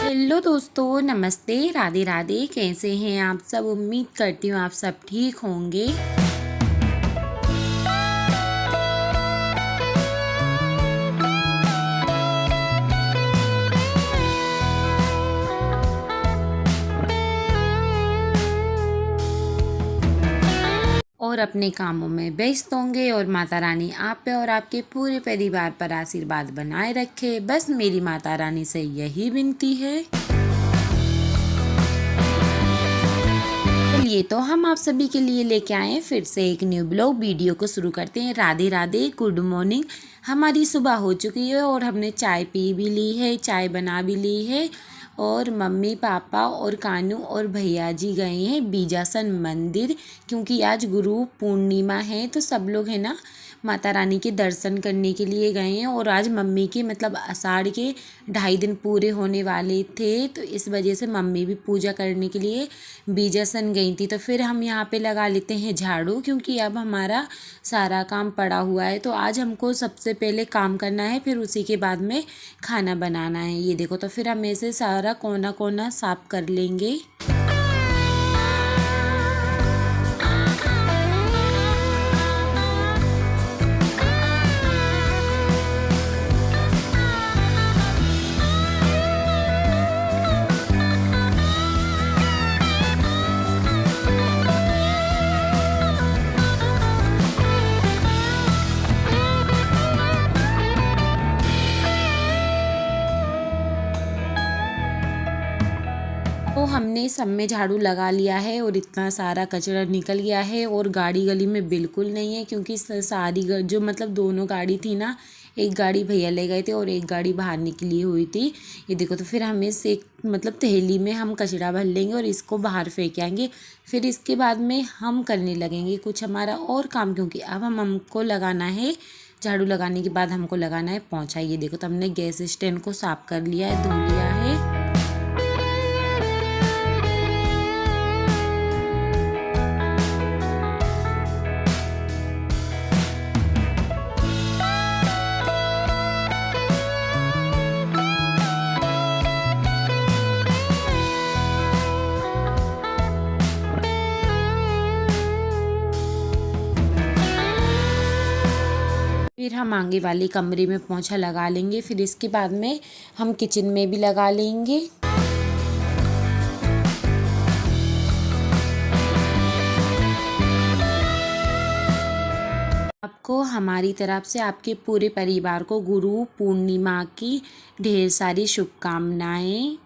Hello दोस्तों, नमस्ते, राधे राधे। कैसे हैं आप सब? उम्मीद करती हूँ आप सब ठीक होंगे। और अपने कामों में व्यस्त होंगे और माता रानी आप पे और आपके पूरे परिवार पर आशीर्वाद बनाए रखे। बस मेरी माता रानी से यही विनती है। चलिए, तो हम आप सभी के लिए लेके आए हैं फिर से एक न्यू ब्लॉग वीडियो को शुरू करते हैं। Radhe Radhe, good morning. हमारी सुबह हो चुकी है और हमने चाय पी भी ली है, चाय बना भी ली है। और मम्मी पापा और कानू और भैया जी गए हैं बीजासन मंदिर, क्योंकि आज गुरु पूर्णिमा है तो सब लोग है ना माता रानी के दर्शन करने के लिए गए हैं। और आज मम्मी के मतलब आषाढ़ के 2.5 दिन पूरे होने वाले थे, तो इस वजह से मम्मी भी पूजा करने के लिए बीजासन गई थी। तो फिर हम यहाँ पे लगा लेते हैं झाड़ू, क्योंकि अब हमारा सारा काम पड़ा हुआ है। तो आज हमको सबसे पहले काम करना है, फिर उसी के बाद में खाना बनाना है। ये देखो, तो फिर हम ऐसे सारा कोना कोना साफ कर लेंगे। तो हमने सब में झाड़ू लगा लिया है और इतना सारा कचरा निकल गया है। और गाड़ी गली में बिल्कुल नहीं है, क्योंकि सारी जो मतलब दोनों गाड़ी थी ना, एक गाड़ी भैया ले गए थे और एक गाड़ी बाहर निकली हुई थी। ये देखो, तो फिर हमें से मतलब थैली में हम कचरा भर लेंगे और इसको बाहर फेंक आएंगे। फिर इसके बाद में हम करने लगेंगे कुछ हमारा और काम, क्योंकि अब हमको लगाना है झाड़ू। लगाने के बाद हमको लगाना है पोंछा। ये देखो, तो हमने गैस स्टैंड को साफ कर लिया है, धो लिया है। फिर हम आगे वाले कमरे में पोंछा लगा लेंगे। फिर इसके बाद में हम किचन में भी लगा लेंगे। आपको हमारी तरफ से आपके पूरे परिवार को गुरु पूर्णिमा की ढेर सारी शुभकामनाएं।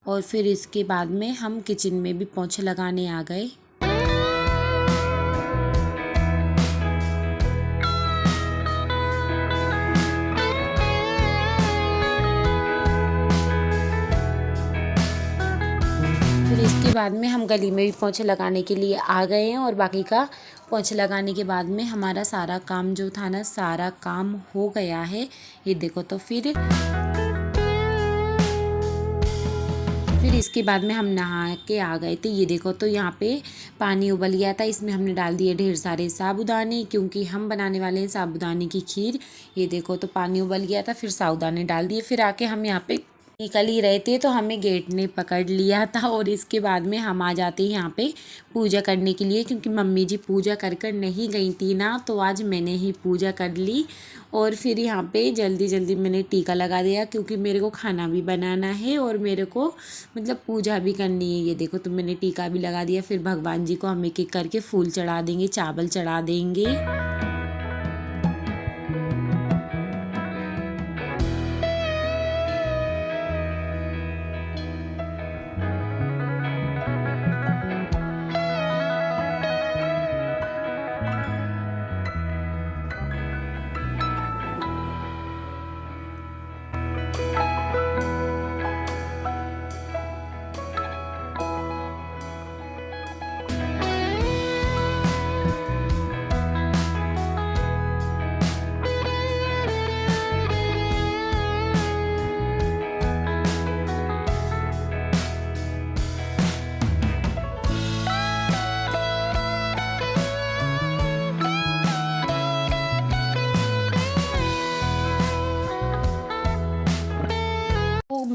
और फिर इसके बाद में हम किचन में भी पोंछा लगाने आ गए। फिर इसके बाद में हम गली में भी पोंछे लगाने के लिए आ गए हैं। और बाकी का पोंछे लगाने के बाद में हमारा सारा काम जो था ना, सारा काम हो गया है। ये देखो, तो फिर इसके बाद में हम नहा के आ गए थे। ये देखो, तो यहाँ पे पानी उबल गया था, इसमें हमने डाल दिए ढेर सारे साबूदाने, क्योंकि हम बनाने वाले हैं साबूदाने की खीर। ये देखो, तो पानी उबल गया था, फिर साबूदाने डाल दिए। फिर आके हम यहाँ पे निकल ही रहे थे तो हमें गेट ने पकड़ लिया था। और इसके बाद में हम आ जाते हैं यहाँ पे पूजा करने के लिए, क्योंकि मम्मी जी पूजा कर कर नहीं गई थी ना, तो आज मैंने ही पूजा कर ली। और फिर यहाँ पे जल्दी जल्दी मैंने टीका लगा दिया, क्योंकि मेरे को खाना भी बनाना है और मेरे को मतलब पूजा भी करनी है। ये देखो, तो मैंने टीका भी लगा दिया। फिर भगवान जी को हम एक एक करके फूल चढ़ा देंगे, चावल चढ़ा देंगे।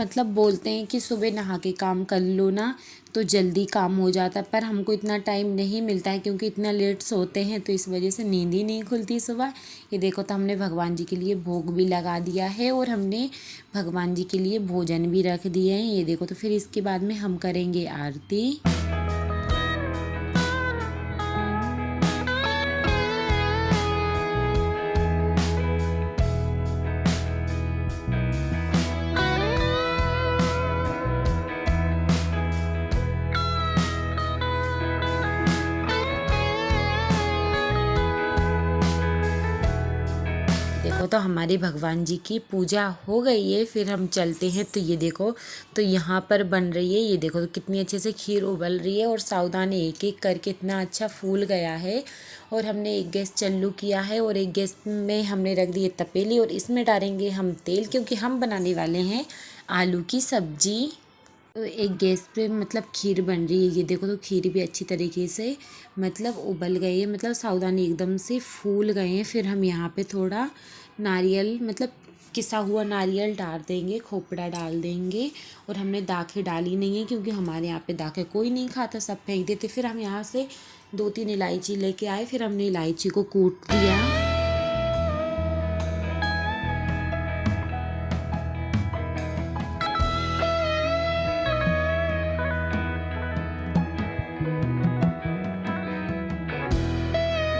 मतलब बोलते हैं कि सुबह नहा के काम कर लो ना तो जल्दी काम हो जाता है, पर हमको इतना टाइम नहीं मिलता है क्योंकि इतना लेट सोते हैं, तो इस वजह से नींद ही नहीं खुलती सुबह। ये देखो तो हमने भगवान जी के लिए भोग भी लगा दिया है और हमने भगवान जी के लिए भोजन भी रख दिए हैं। ये देखो तो फिर इसके बाद में हम करेंगे आरती। देखो तो हमारे भगवान जी की पूजा हो गई है, फिर हम चलते हैं। तो ये देखो तो यहाँ पर बन रही है, ये देखो तो कितनी अच्छे से खीर उबल रही है और सावधानी एक एक करके इतना अच्छा फूल गया है। और हमने एक गैस चालू किया है और एक गैस में हमने रख दी है तपेली और इसमें डालेंगे हम तेल, क्योंकि हम बनाने वाले हैं आलू की सब्जी। तो एक गैस पे मतलब खीर बन रही है, ये देखो तो खीर भी अच्छी तरीके से मतलब उबल गई है, मतलब सावधानी एकदम से फूल गए हैं। फिर हम यहाँ पे थोड़ा नारियल मतलब किसा हुआ नारियल डाल देंगे, खोपड़ा डाल देंगे। और हमने दाखें डाली नहीं है क्योंकि हमारे यहाँ पे दाखें कोई नहीं खाता, सब फेंक देते। फिर हम यहाँ से 2-3 इलायची लेके आए, फिर हमने इलायची को कूट दिया।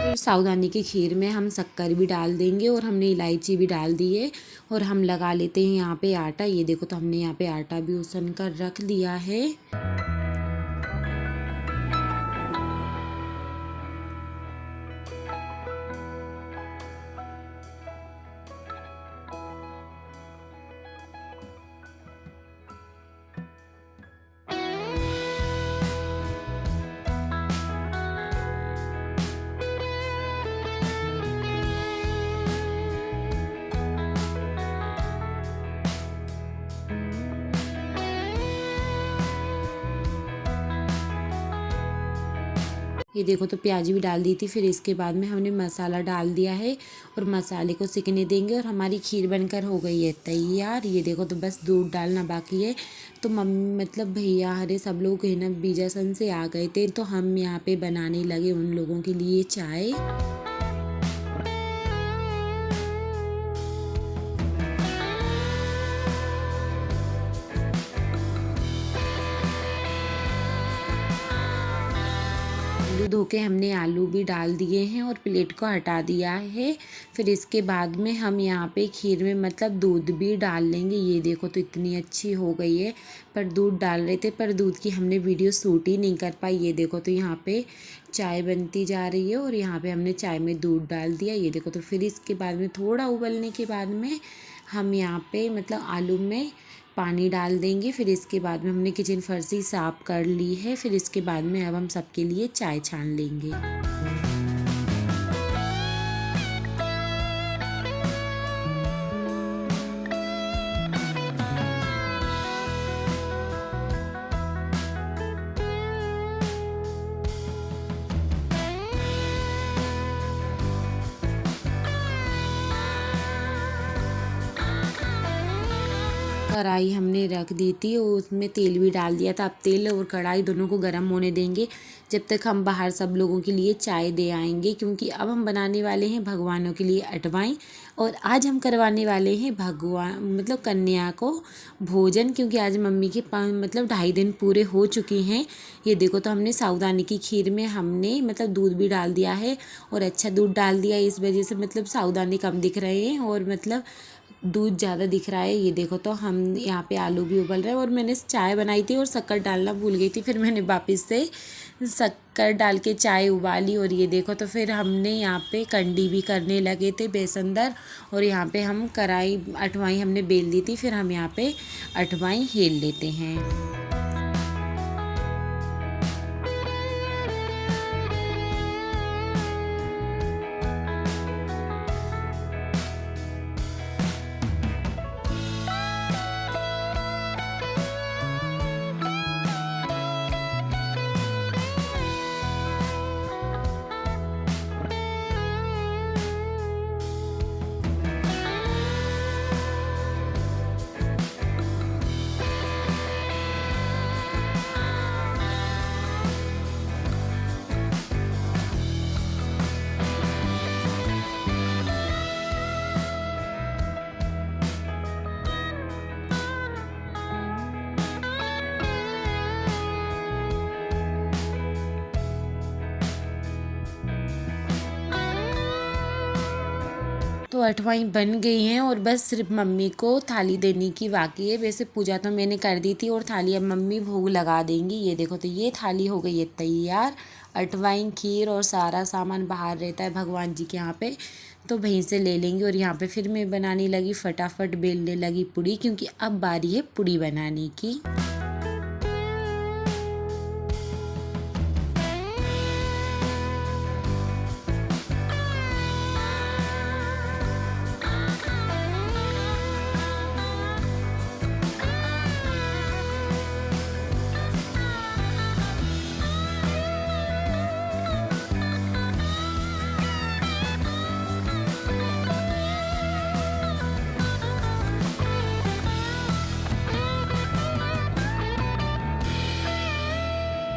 फिर सावधानी की खीर में हम शक्कर भी डाल देंगे और हमने इलायची भी डाल दी है। और हम लगा लेते हैं यहाँ पे आटा। ये देखो तो हमने यहाँ पे आटा भी उसन कर रख दिया है। ये देखो तो प्याज भी डाल दी थी। फिर इसके बाद में हमने मसाला डाल दिया है और मसाले को सिकने देंगे और हमारी खीर बनकर हो गई है तैयार। ये देखो तो बस दूध डालना बाकी है। तो मम्मी मतलब भैया हरे सब लोग है ना बीजासन से आ गए थे, तो हम यहाँ पे बनाने लगे उन लोगों के लिए चाय। आलू धो के हमने आलू भी डाल दिए हैं और प्लेट को हटा दिया है। फिर इसके बाद में हम यहाँ पे खीर में मतलब दूध भी डाल लेंगे। ये देखो तो इतनी अच्छी हो गई है, पर दूध डाल रहे थे पर दूध की हमने वीडियो शूट ही नहीं कर पाई। ये देखो तो यहाँ पे चाय बनती जा रही है और यहाँ पे हमने चाय में दूध डाल दिया। ये देखो तो फिर इसके बाद में थोड़ा उबलने के बाद में हम यहाँ पे मतलब आलू में पानी डाल देंगे। फिर इसके बाद में हमने किचन फर्शी साफ कर ली है। फिर इसके बाद में अब हम सबके लिए चाय छान लेंगे। कढ़ाई हमने रख दी थी और उसमें तेल भी डाल दिया था। अब तेल और कढ़ाई दोनों को गर्म होने देंगे जब तक हम बाहर सब लोगों के लिए चाय दे आएंगे, क्योंकि अब हम बनाने वाले हैं भगवानों के लिए अटवाई। और आज हम करवाने वाले हैं भगवान मतलब कन्या को भोजन, क्योंकि आज मम्मी के मतलब 2.5 दिन पूरे हो चुके हैं। ये देखो तो हमने साबूदाने की खीर में हमने मतलब दूध भी डाल दिया है और अच्छा दूध डाल दिया, इस वजह से मतलब साबूदाने कम दिख रहे हैं और मतलब दूध ज़्यादा दिख रहा है। ये देखो तो हम यहाँ पे आलू भी उबल रहे हैं और मैंने चाय बनाई थी और शक्कर डालना भूल गई थी, फिर मैंने वापस से शक्कर डाल के चाय उबाली। और ये देखो तो फिर हमने यहाँ पे कंडी भी करने लगे थे बेसंदर, और यहाँ पे हम कढ़ाई अठवाई हमने बेल दी थी, फिर हम यहाँ पे अठवाई हेल लेते हैं। तो अठवाई बन गई हैं और बस सिर्फ मम्मी को थाली देने की बाकी है। वैसे पूजा तो मैंने कर दी थी और थाली अब मम्मी भोग लगा देंगी। ये देखो, तो ये थाली हो गई है तैयार। अठवाई, खीर और सारा सामान बाहर रहता है भगवान जी के यहाँ पे, तो वहीं से ले लेंगे। और यहाँ पे फिर मैं बनाने लगी, फटाफट बेलने लगी पूड़ी, क्योंकि अब बारी है पूड़ी बनाने की।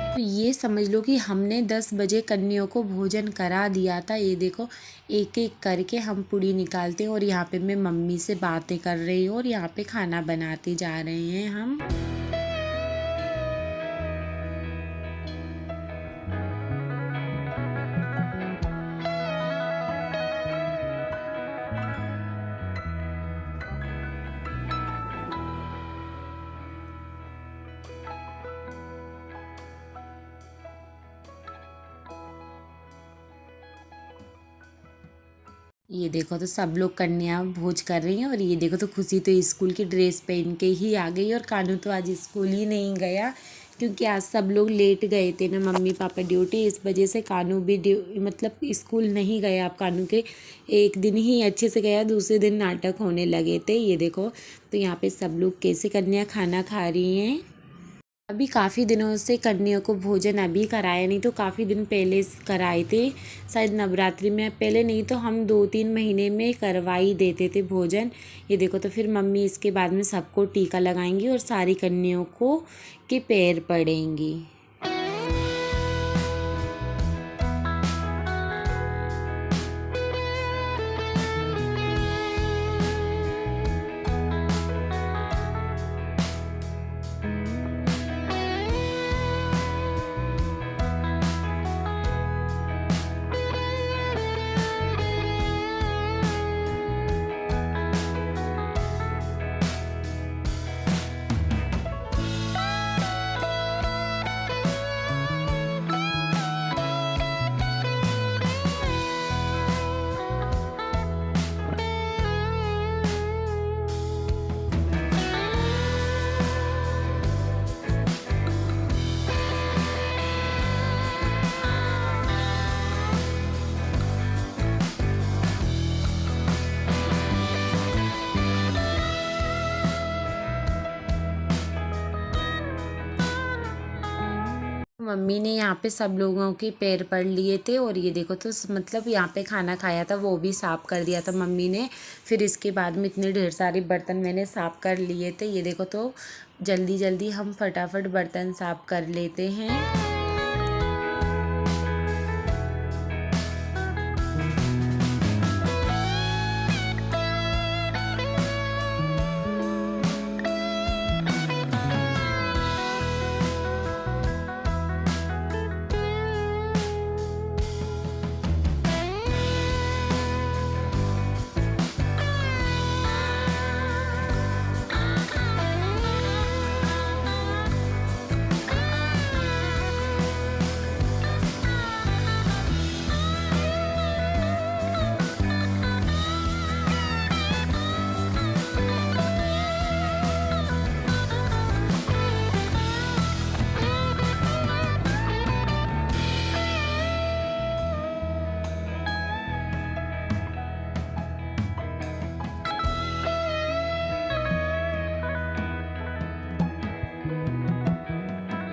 तो ये समझ लो कि हमने 10 बजे कन्याओं को भोजन करा दिया था। ये देखो, एक एक करके हम पूड़ी निकालते हैं और यहाँ पे मैं मम्मी से बातें कर रही हूँ और यहाँ पे खाना बनाते जा रहे हैं हम। ये देखो, तो सब लोग कन्या भोज कर रही हैं। और ये देखो, तो खुशी तो स्कूल की ड्रेस पहन के ही आ गई और कानू तो आज स्कूल ही नहीं गया, क्योंकि आज सब लोग लेट गए थे ना, मम्मी पापा ड्यूटी, इस वजह से कानू भी मतलब स्कूल नहीं गया। अब कानू के एक दिन ही अच्छे से गया, दूसरे दिन नाटक होने लगे थे। ये देखो, तो यहाँ पे सब लोग कैसे कन्या खाना खा रही हैं। अभी काफ़ी दिनों से कन्याओं को भोजन अभी कराया नहीं, तो काफ़ी दिन पहले कराए थे, शायद नवरात्रि में। पहले नहीं तो हम 2-3 महीने में करवा ही देते थे भोजन। ये देखो, तो फिर मम्मी इसके बाद में सबको टीका लगाएंगी और सारी कन्याओं को के पैर पड़ेंगी। मम्मी ने यहाँ पे सब लोगों के पैर पड़ लिए थे। और ये देखो, तो मतलब यहाँ पे खाना खाया था वो भी साफ़ कर दिया था मम्मी ने। फिर इसके बाद में इतने ढेर सारे बर्तन मैंने साफ़ कर लिए थे। ये देखो, तो जल्दी जल्दी हम फटाफट बर्तन साफ़ कर लेते हैं।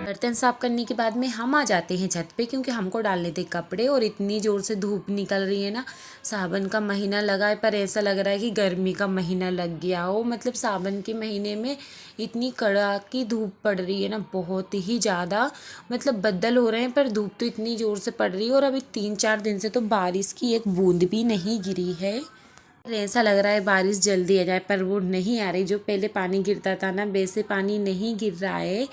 बर्तन साफ करने के बाद में हम आ जाते हैं छत पे, क्योंकि हमको डालने थे कपड़े। और इतनी ज़ोर से धूप निकल रही है ना, सावन का महीना लगा है पर ऐसा लग रहा है कि गर्मी का महीना लग गया हो। मतलब सावन के महीने में इतनी कड़ाकी धूप पड़ रही है ना, बहुत ही ज़्यादा। मतलब बदल हो रहे हैं पर धूप तो इतनी ज़ोर से पड़ रही है। और अभी 3-4 दिन से तो बारिश की एक बूंद भी नहीं गिरी है। ऐसा लग रहा है बारिश जल्दी आ जाए, पर वो नहीं आ रही। जो पहले पानी गिरता था ना, वैसे पानी नहीं गिर रहा है।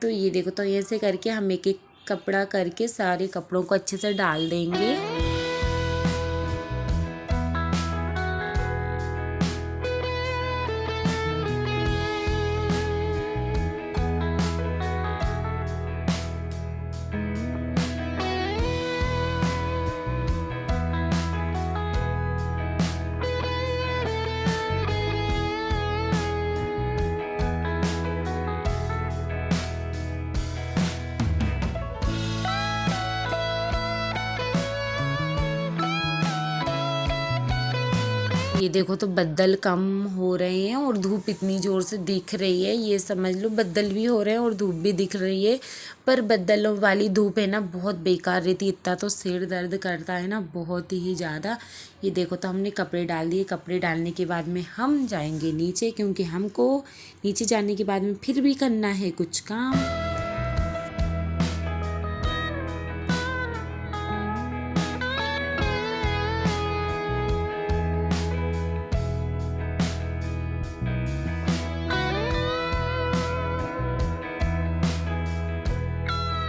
तो ये देखो, तो ऐसे करके हम एक एक कपड़ा करके सारे कपड़ों को अच्छे से डाल देंगे। ये देखो तो बद्दल कम हो रहे हैं और धूप इतनी ज़ोर से दिख रही है, ये समझ लो बद्दल भी हो रहे हैं और धूप भी दिख रही है। पर बद्दलों वाली धूप है ना बहुत बेकार रहती, इतना तो सिर दर्द करता है ना बहुत ही ज़्यादा। ये देखो तो हमने कपड़े डाल दिए, कपड़े डालने के बाद में हम जाएंगे नीचे, क्योंकि हमको नीचे जाने के बाद में फिर भी करना है कुछ काम।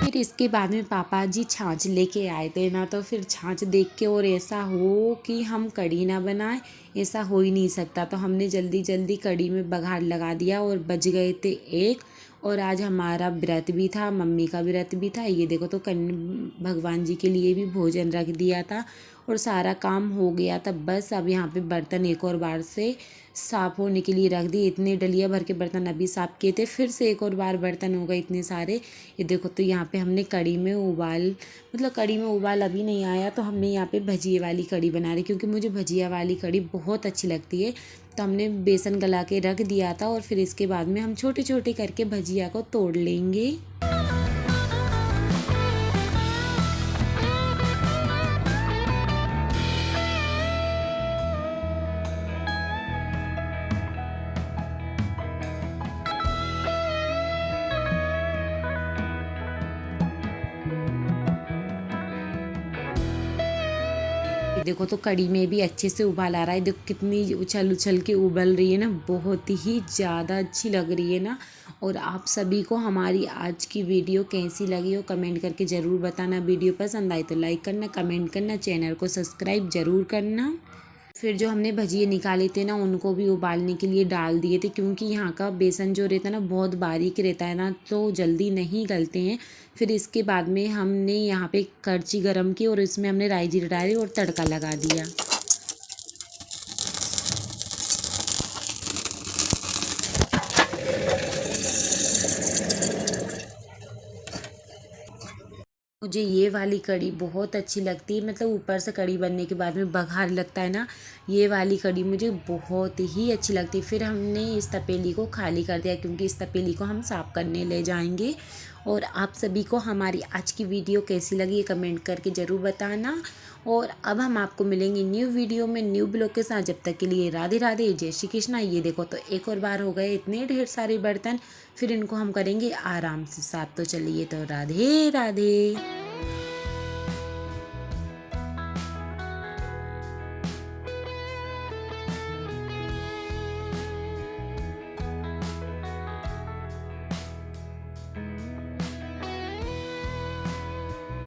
फिर इसके बाद में पापा जी छाछ लेके आए थे ना, तो फिर छाछ देख के और ऐसा हो कि हम कढ़ी ना बनाए, ऐसा हो ही नहीं सकता। तो हमने जल्दी जल्दी कढ़ी में बघार लगा दिया और बज गए थे 1। और आज हमारा व्रत भी था, मम्मी का व्रत भी था। ये देखो तो भगवान जी के लिए भी भोजन रख दिया था और सारा काम हो गया था। बस अब यहाँ पे बर्तन एक और बार से साफ़ होने के लिए रख दिए। इतने डलिया भर के बर्तन अभी साफ़ किए थे, फिर से एक और बार बर्तन हो गए इतने सारे। ये देखो तो यहाँ पे हमने कढ़ी में उबाल, मतलब कढ़ी में उबाल अभी नहीं आया, तो हमने यहाँ पे भजिए वाली कढ़ी बना रही, क्योंकि मुझे भजिया वाली कढ़ी बहुत अच्छी लगती है। तो हमने बेसन गला के रख दिया था और फिर इसके बाद में हम छोटे छोटे करके भजिया को तोड़ लेंगे। देखो तो कढ़ी में भी अच्छे से उबाल आ रहा है, देखो कितनी उछल उछल के उबल रही है ना, बहुत ही ज़्यादा अच्छी लग रही है ना। और आप सभी को हमारी आज की वीडियो कैसी लगी हो कमेंट करके ज़रूर बताना। वीडियो पसंद आई तो लाइक करना, कमेंट करना, चैनल को सब्सक्राइब ज़रूर करना। फिर जो हमने भजिए निकाले थे ना, उनको भी उबालने के लिए डाल दिए थे, क्योंकि यहाँ का बेसन जो रहता है ना बहुत बारीक रहता है ना, तो जल्दी नहीं गलते हैं। फिर इसके बाद में हमने यहाँ पे करछी गरम की और इसमें हमने राई जीरा डाली और तड़का लगा दिया। मुझे ये वाली कढ़ी बहुत अच्छी लगती है, मतलब ऊपर से कढ़ी बनने के बाद में बघार लगता है ना, ये वाली कढ़ी मुझे बहुत ही अच्छी लगती है। फिर हमने इस तपेली को खाली कर दिया, क्योंकि इस तपेली को हम साफ़ करने ले जाएंगे। और आप सभी को हमारी आज की वीडियो कैसी लगी ये कमेंट करके ज़रूर बताना। और अब हम आपको मिलेंगे न्यू वीडियो में न्यू ब्लॉग के साथ। जब तक के लिए राधे राधे, जय श्री कृष्णा। ये देखो तो एक और बार हो गए इतने ढेर सारे बर्तन, फिर इनको हम करेंगे आराम से साफ। तो चलिए तो राधे राधे।